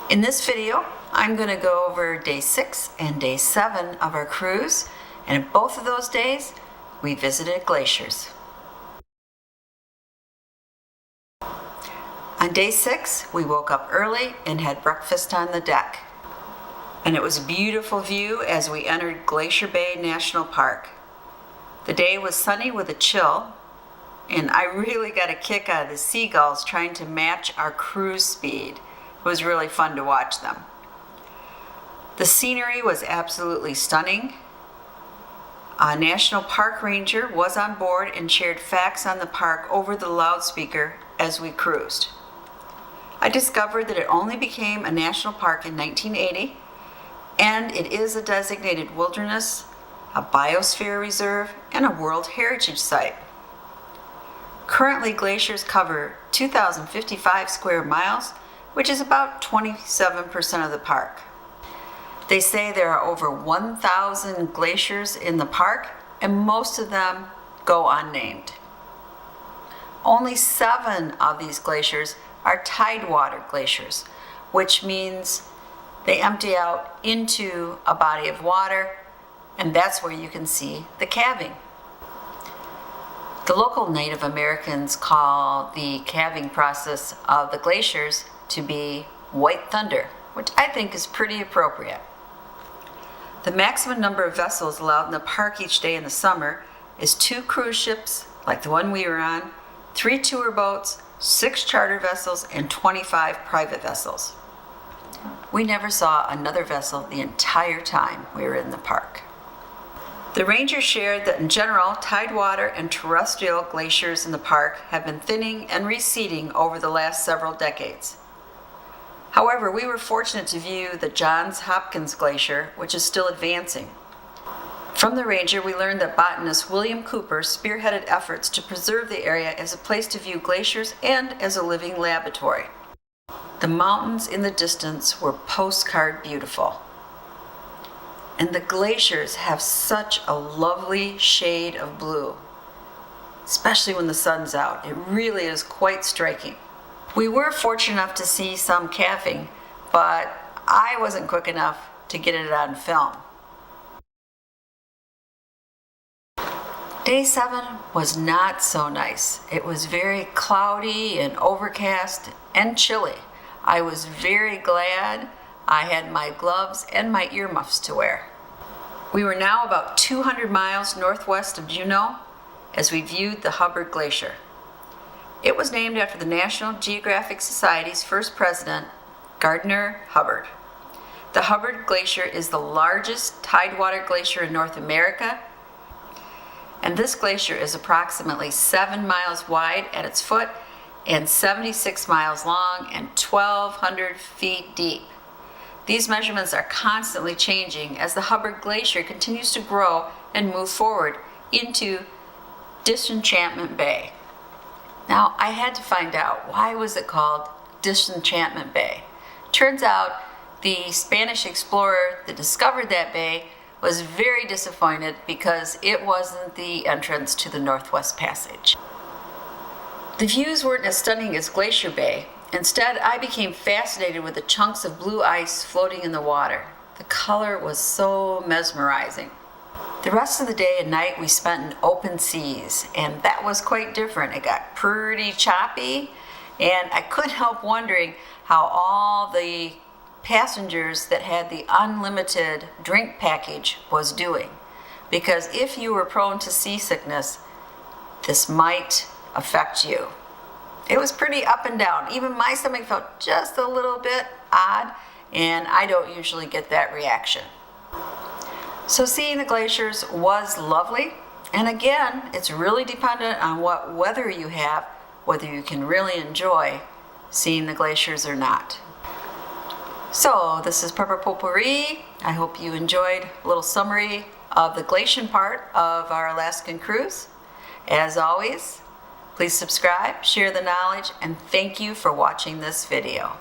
In this video, I'm going to go over day 6 and day 7 of our cruise, and in both of those days, we visited glaciers. On day 6, we woke up early and had breakfast on the deck. And it was a beautiful view as we entered Glacier Bay National Park. The day was sunny with a chill, and I really got a kick out of the seagulls trying to match our cruise speed. It was really fun to watch them. The scenery was absolutely stunning. A National Park Ranger was on board and shared facts on the park over the loudspeaker as we cruised. I discovered that it only became a national park in 1980, and it is a designated wilderness, a biosphere reserve, and a World Heritage Site. Currently, glaciers cover 2,055 square miles, which is about 27% of the park. They say there are over 1,000 glaciers in the park, and most of them go unnamed. Only 7 of these glaciers are tidewater glaciers, which means they empty out into a body of water, and that's where you can see the calving. The local Native Americans call the calving process of the glaciers to be white thunder, which I think is pretty appropriate. The maximum number of vessels allowed in the park each day in the summer is 2 cruise ships, like the one we were on, 3 tour boats, 6 charter vessels, and 25 private vessels. We never saw another vessel the entire time we were in the park. The ranger shared that in general, tidewater and terrestrial glaciers in the park have been thinning and receding over the last several decades. However, we were fortunate to view the Johns Hopkins Glacier, which is still advancing. From the ranger, we learned that botanist William Cooper spearheaded efforts to preserve the area as a place to view glaciers and as a living laboratory. The mountains in the distance were postcard beautiful. And the glaciers have such a lovely shade of blue, especially when the sun's out. It really is quite striking. We were fortunate enough to see some calving, but I wasn't quick enough to get it on film. Day 7 was not so nice. It was very cloudy and overcast and chilly. I was very glad I had my gloves and my earmuffs to wear. We were now about 200 miles northwest of Juneau as we viewed the Hubbard Glacier. It was named after the National Geographic Society's first president, Gardner Hubbard. The Hubbard Glacier is the largest tidewater glacier in North America, and this glacier is approximately 7 miles wide at its foot and 76 miles long and 1,200 feet deep. These measurements are constantly changing as the Hubbard Glacier continues to grow and move forward into Disenchantment Bay. Now, I had to find out, why was it called Disenchantment Bay? Turns out the Spanish explorer that discovered that bay was very disappointed because it wasn't the entrance to the Northwest Passage. The views weren't as stunning as Glacier Bay. Instead, I became fascinated with the chunks of blue ice floating in the water. The color was so mesmerizing. The rest of the day and night we spent in open seas, and that was quite different. It got pretty choppy, and I couldn't help wondering how all the passengers that had the unlimited drink package was doing. Because if you were prone to seasickness, this might affect you. It was pretty up and down. Even my stomach felt just a little bit odd, and I don't usually get that reaction. So seeing the glaciers was lovely, and again, it's really dependent on what weather you have, whether you can really enjoy seeing the glaciers or not. So this is Pepper Potpourri. I hope you enjoyed a little summary of the glacier part of our Alaskan cruise. As always, please subscribe, share the knowledge, and thank you for watching this video.